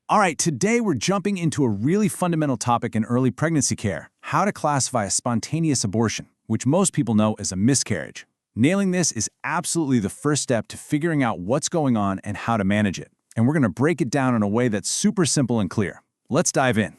All right, today we're jumping into a really fundamental topic in early pregnancy care, how to classify a spontaneous abortion, which most people know as a miscarriage. Nailing this is absolutely the first step to figuring out what's going on and how to manage it. And we're going to break it down in a way that's super simple and clear. Let's dive in.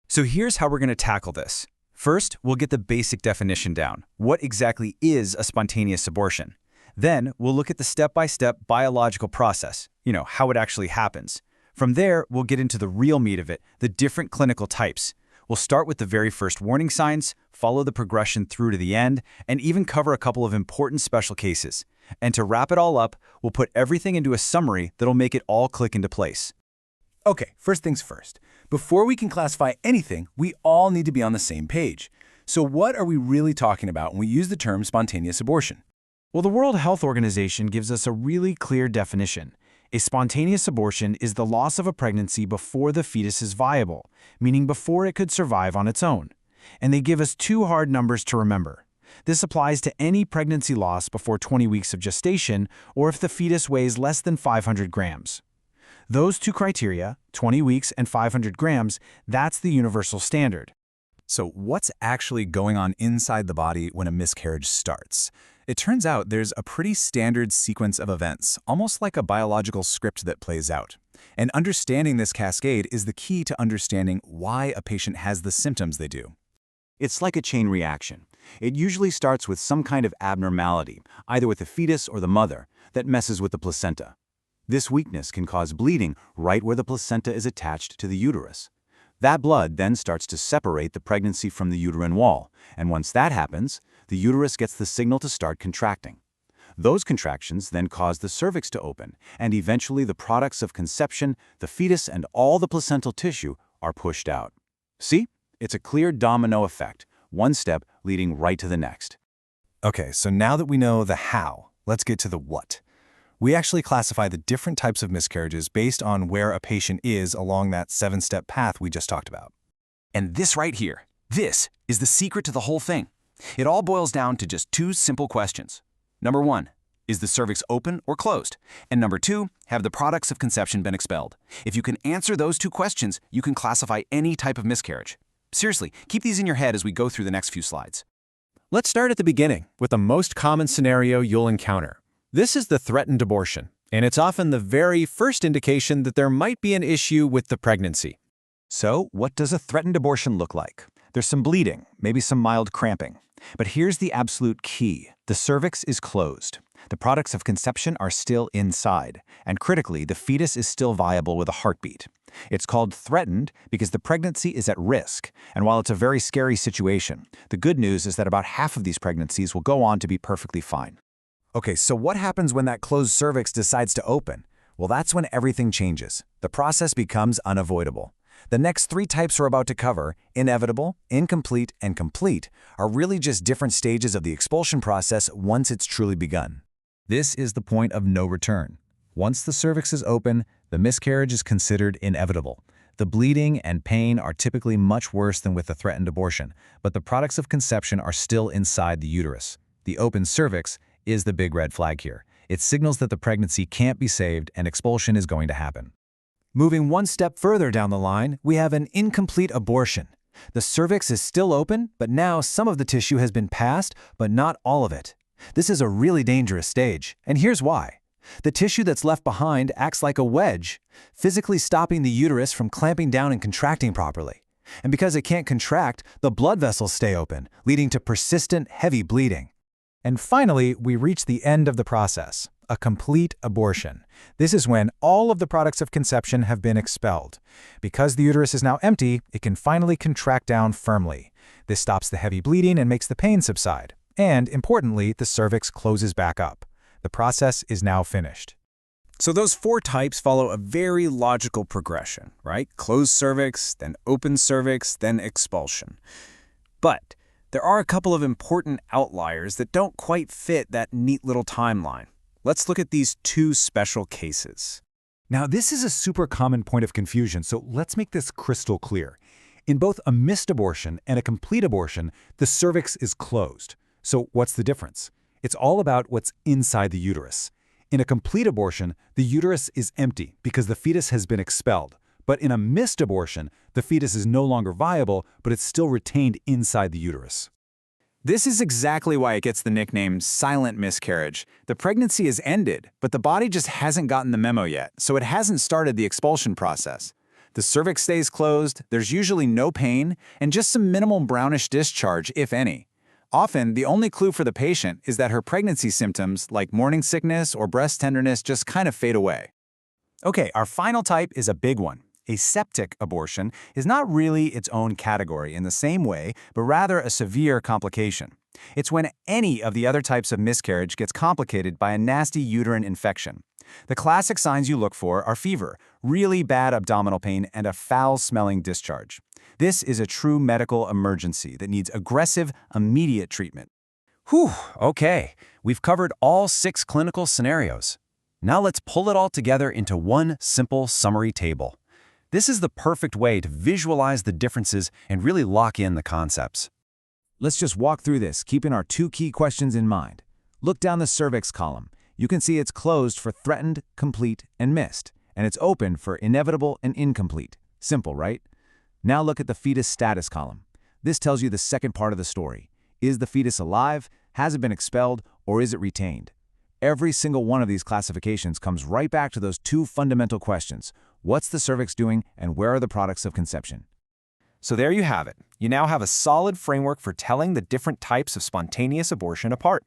So here's how we're going to tackle this. First, we'll get the basic definition down. What exactly is a spontaneous abortion? Then, we'll look at the step-by-step biological process, how it actually happens. From there, we'll get into the real meat of it, the different clinical types. We'll start with the very first warning signs, follow the progression through to the end, and even cover a couple of important special cases. And to wrap it all up, we'll put everything into a summary that'll make it all click into place. Okay, first things first. Before we can classify anything, we all need to be on the same page. So what are we really talking about when we use the term spontaneous abortion? Well, the World Health Organization gives us a really clear definition. A spontaneous abortion is the loss of a pregnancy before the fetus is viable, meaning before it could survive on its own. And they give us two hard numbers to remember. This applies to any pregnancy loss before 20 weeks of gestation or if the fetus weighs less than 500 grams. Those two criteria, 20 weeks and 500 grams, that's the universal standard. So what's actually going on inside the body when a miscarriage starts? It turns out there's a pretty standard sequence of events, almost like a biological script that plays out. And understanding this cascade is the key to understanding why a patient has the symptoms they do. It's like a chain reaction. It usually starts with some kind of abnormality, either with the fetus or the mother, that messes with the placenta. This weakness can cause bleeding right where the placenta is attached to the uterus. That blood then starts to separate the pregnancy from the uterine wall, and once that happens, the uterus gets the signal to start contracting. Those contractions then cause the cervix to open, and eventually the products of conception, the fetus, and all the placental tissue are pushed out. See? It's a clear domino effect, one step leading right to the next. Okay, so now that we know the how, let's get to the what. We actually classify the different types of miscarriages based on where a patient is along that 7-step path we just talked about. And this right here, this is the secret to the whole thing. It all boils down to just two simple questions. Number one, is the cervix open or closed? And number two, have the products of conception been expelled? If you can answer those two questions, you can classify any type of miscarriage. Seriously, keep these in your head as we go through the next few slides. Let's start at the beginning with the most common scenario you'll encounter. This is the threatened abortion, and it's often the very first indication that there might be an issue with the pregnancy. So, what does a threatened abortion look like? There's some bleeding, maybe some mild cramping. But here's the absolute key. The cervix is closed. The products of conception are still inside. And critically, the fetus is still viable with a heartbeat. It's called threatened because the pregnancy is at risk. And while it's a very scary situation, the good news is that about half of these pregnancies will go on to be perfectly fine. Okay, so what happens when that closed cervix decides to open? Well, that's when everything changes. The process becomes unavoidable. The next 3 types we're about to cover, inevitable, incomplete, and complete, are really just different stages of the expulsion process once it's truly begun. This is the point of no return. Once the cervix is open, the miscarriage is considered inevitable. The bleeding and pain are typically much worse than with a threatened abortion, but the products of conception are still inside the uterus. The open cervix is the big red flag here. It signals that the pregnancy can't be saved and expulsion is going to happen. Moving one step further down the line, we have an incomplete abortion. The cervix is still open, but now some of the tissue has been passed, but not all of it. This is a really dangerous stage, and here's why. The tissue that's left behind acts like a wedge, physically stopping the uterus from clamping down and contracting properly. And because it can't contract, the blood vessels stay open, leading to persistent, heavy bleeding. And finally, we reach the end of the process, a complete abortion. This is when all of the products of conception have been expelled. Because the uterus is now empty, it can finally contract down firmly. This stops the heavy bleeding and makes the pain subside. And, importantly, the cervix closes back up. The process is now finished. So those 4 types follow a very logical progression, right? Closed cervix, then open cervix, then expulsion. But there are a couple of important outliers that don't quite fit that neat little timeline. Let's look at these 2 special cases. Now, this is a super common point of confusion, so let's make this crystal clear. In both a missed abortion and a complete abortion, the cervix is closed. So what's the difference? It's all about what's inside the uterus. In a complete abortion, the uterus is empty because the fetus has been expelled, But in a missed abortion, the fetus is no longer viable, but it's still retained inside the uterus. This is exactly why it gets the nickname silent miscarriage. The pregnancy is ended, but the body just hasn't gotten the memo yet, so it hasn't started the expulsion process. The cervix stays closed, there's usually no pain, and just some minimal brownish discharge, if any. Often, the only clue for the patient is that her pregnancy symptoms, like morning sickness or breast tenderness, just kind of fade away. Okay, our final type is a big one. A septic abortion is not really its own category in the same way, but rather a severe complication. It's when any of the other types of miscarriage gets complicated by a nasty uterine infection. The classic signs you look for are fever, really bad abdominal pain, and a foul-smelling discharge. This is a true medical emergency that needs aggressive, immediate treatment. Whew, okay. We've covered all 6 clinical scenarios. Now let's pull it all together into one simple summary table. This is the perfect way to visualize the differences and really lock in the concepts. Let's just walk through this, keeping our 2 key questions in mind. Look down the cervix column. You can see it's closed for threatened, complete, and missed, and it's open for inevitable and incomplete. Simple, right? Now look at the fetus status column. This tells you the second part of the story. Is the fetus alive? Has it been expelled? Or is it retained? Every single one of these classifications comes right back to those 2 fundamental questions. What's the cervix doing, and where are the products of conception? So there you have it. You now have a solid framework for telling the different types of spontaneous abortion apart.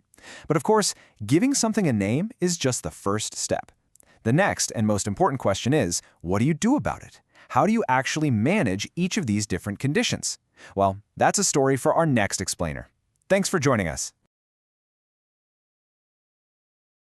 But of course, giving something a name is just the first step. The next and most important question is, what do you do about it? How do you actually manage each of these different conditions? Well, that's a story for our next explainer. Thanks for joining us.